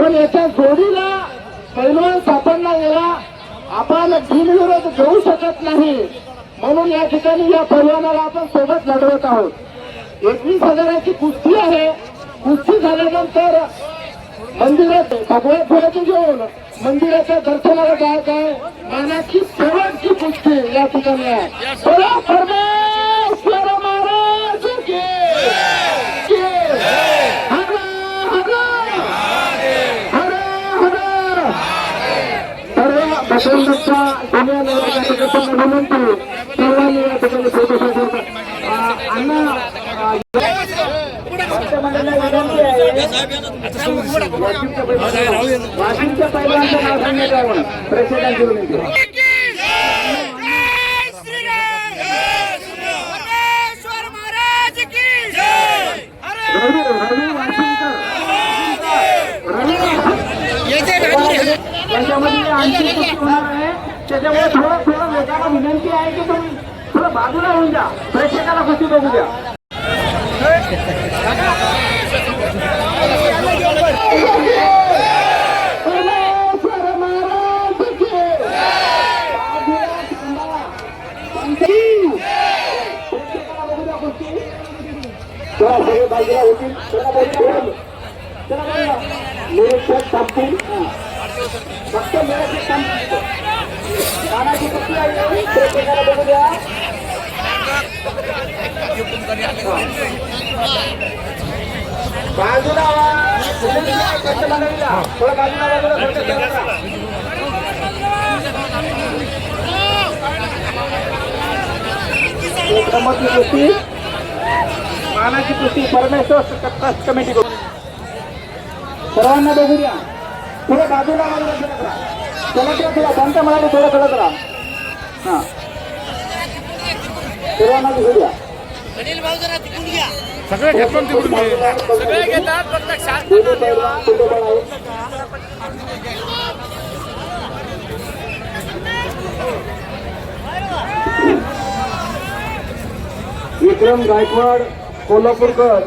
पण याच्या जोडीला पैलवान सापडला गेला. आपण बिनविरोध घेऊ शकत नाही, म्हणून या ठिकाणी या पैलवानाला आपण सोबत लढवत आहोत. 21,000ची कुस्ती आहे. कुस्ती झाल्यानंतर मंदिरात भगवत फुलाची घेऊन मंदिराच्या दर्शनाला जायचं आहे. मानाची शेवटची कुस्ती या ठिकाणी आहे. बोला परमेश्वर महाराज की हर हर हर हर. सर्व भगवंताच्या जुन्या लोकांना विनंती, सर्वांनी या ठिकाणी फोटोसाठी अण्णा वाशिमच्या पहिल्यांचं नाव सांगण्यात यावं प्रेक्षकांची विनंती. त्याच्यामध्ये आणखी कुस्ती होणार आहे. त्याच्यामुळे थोडं लोकांना विनंती आहे की तुम्ही थोडं बाजूला होऊन जा, प्रेक्षकाला कुस्ती बघू द्या. सगळे बाजूला होतील. निरीक्षक थांबतील. फक्त निरीक्षक थांबतील. कानाची कुस्ती आहे, प्रेक्षकाला बघू द्या. बाजूला थोडं बाजूला कुस्ती, मानाची कुस्ती परमेश्वर ट्रस्ट कमिटी करून सर्वांना बघू द्या. थोडं बाजूला चलत राहा, थोडा बंद म्हणाले, थोडं चलत राहा. हा, सर्वांना बघू द्या. सगळे घेतो सगळे घेतात. विक्रम गायकवाड कोल्हापूरकर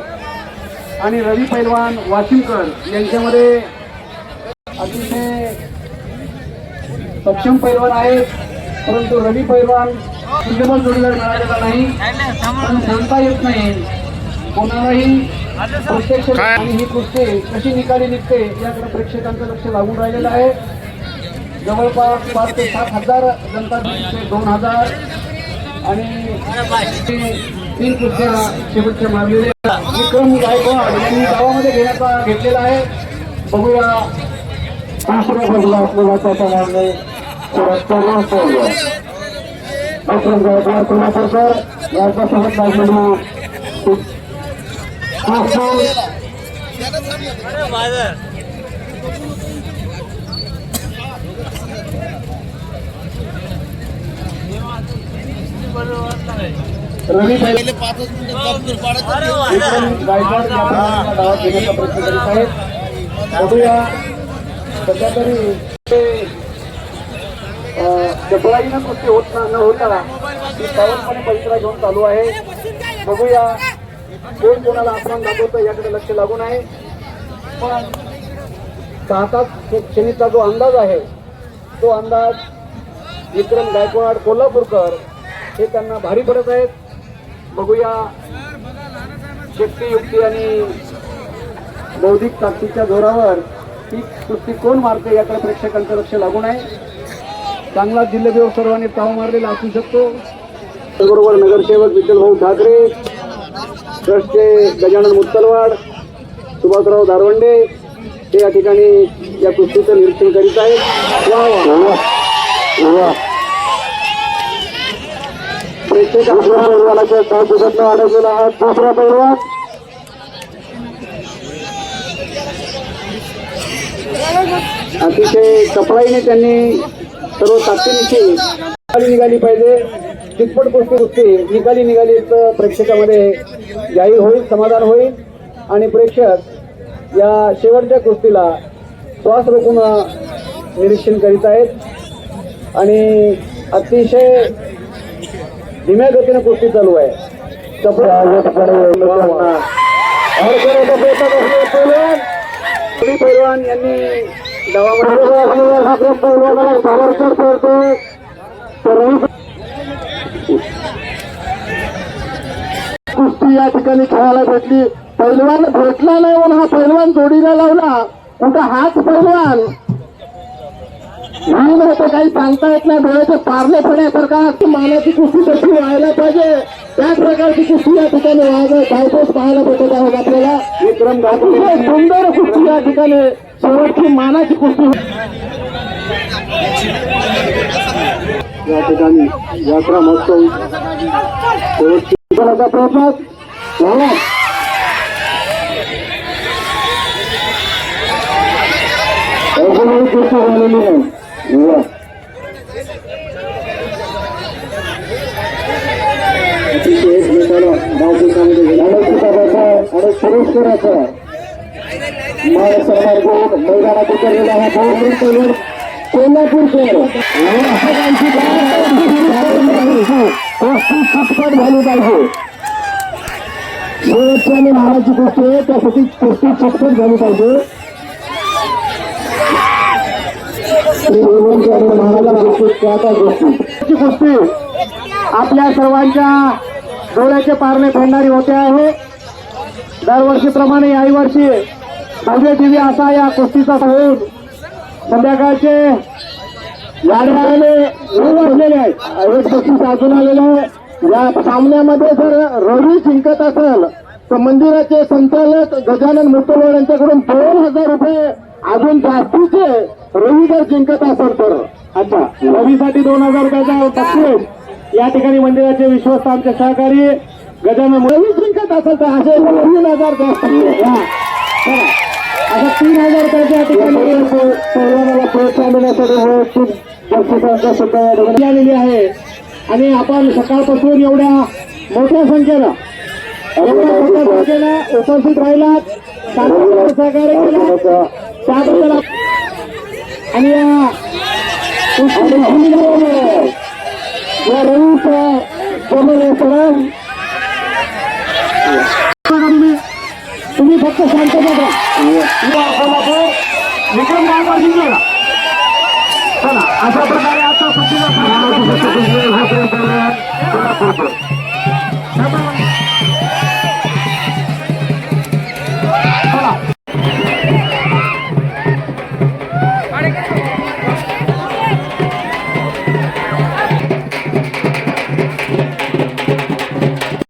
आणि रवी पैलवान वाशिमकर यांच्यामध्ये अतिशय सक्षम पैलवान आहेत, परंतु रवी पैलवान सुटेबल जोडीदार मिळालेला नाही. पण सांगता येत नाही कोणालाही प्रत्यक्ष आणि ही कुस्ती कशी निकाली निघते याकडे प्रेक्षकांचं लक्ष लागून राहिलेलं आहे. जवळपास 5 ते 7 हजार जनता 2,000 आणि 3 कुस्त्या शेवटच्या मारलेल्या विक्रम गायकवाड यांनी गावामध्ये घेतलेला आहे. बघूया दुसऱ्या बाजूला आपल्याला मारणे विक्रम गायकवाड कोल्हापूरकर यांचा सोबत लागलेला रवी पहिले 5 मिनिटं गायकवाड गावात घेण्याचा प्रयत्न करीत आहेत. बघूया सध्या तरी डबळाईनं कुस्ती होत न होता ती सावधपणे पवित्रा घेऊन चालू आहे. बघूया कोण कोणाला आसमान दाखवतं याकडे लक्ष लागून आहे. पण 6-7 क्षणीचा जो अंदाज आहे तो अंदाज विक्रम गायकवाड कोल्हापूरकर हे त्यांना भारी पडत आहेत. बघूया शक्ती युक्ती आणि बौद्धिक ताकदीच्या जोरावर ही कुस्ती कोण मारते याकडे प्रेक्षकांचं लक्ष लागून आहे. चांगला जिल्ह्यावर सर्वांनी ताव मारलेला असू शकतो. त्याबरोबर नगरसेवक विठ्ठलभाऊ ठाकरे, ट्रस्टचे गजानन मुत्तलवाड, सुभाषराव दारवंडे हे या ठिकाणी या कुस्तीचं निरीक्षण करीत आहेत. वा पैलवानाच्या 6 दिवसांना अडकलेला हा दुसरा पैलवान अतिशय कपडाईने त्यांनी सर्व ताकदीनिशी निघाली पाहिजे. चितपट कुस्ती निघाली तर प्रेक्षकामध्ये जाहीर होईल, समाधान होईल आणि प्रेक्षक या शेवटच्या कुस्तीला श्वास रोखून निरीक्षण करीत आहेत आणि अतिशय धीम्या गतीने कुस्ती चालू आहे. रवी पैलवान यांनी कुस्ती या ठिकाणी खेळायला भेटली. पैलवान भेटला नाही म्हणून हा पैलवान जोडीला लावला. कुठं हाच पैलवान नाही होतं, काही सांगता येत नाही. डोळ्याचे पारले पडण्यासारखा मानाची कुस्ती कशी व्हायला पाहिजे त्याच प्रकारची कुस्ती या ठिकाणी धावतोच पाहायला भेटत आहे आपल्याला. विक्रम अतिशय सुंदर कुस्ती या ठिकाणी शेवटची मानाची कुस्ती या ठिकाणी यात्रा महोत्सव शेवटची प्रयत्न अजूनही कुस्ती झालेली नाही. अतिशय एकमेकाला धावपटामध्ये आणि पुरस्काराचा मान सन्मान करून मैदानात उतरलेला हा भाऊ कोल्हापूर शहर झाली पाहिजे. शेवटची आणि महाराजची गोष्ट आहे, त्यासाठी कुस्ती चटपट झाली पाहिजे. कुस्ती आपल्या सर्वांच्या डोळ्याचे पारणे फेडणारी होते आहे. दरवर्षीप्रमाणे याही वर्षी भव्य दिव्य असा या कुस्तीचा होऊन संध्याकाळचे याडगावले बसलेले आहेत. एक बक्षीस अजून आलेलं आहे. या सामन्यामध्ये जर रवी जिंकत असेल तर मंदिराचे संचालक गजानन मुतलवाड यांच्याकडून 2000 रुपये अजून जास्तीचे रवी जर जिंकत असेल तर. अच्छा, रवीसाठी 2000 रुपयाचा बक्षीस या ठिकाणी मंदिराचे विश्वस्त आमचे सहकारी गजानन रवी जिंकत असेल तर असे 3000 जास्त आता 3000 रुपयाच्या या ठिकाणी प्रोत्साहन देण्यासाठी बक्षिसांचा सुद्धा आलेली आहे. आणि आपण सकाळपासून एवढ्या मोठ्या संख्येनं उपस्थित राहिलात, सहकार्य केलं त्याबद्दल आणि या तुम्ही फक्त शांतता विक्रम गायकवाड जिंकला. चला, अशा प्रकारे आता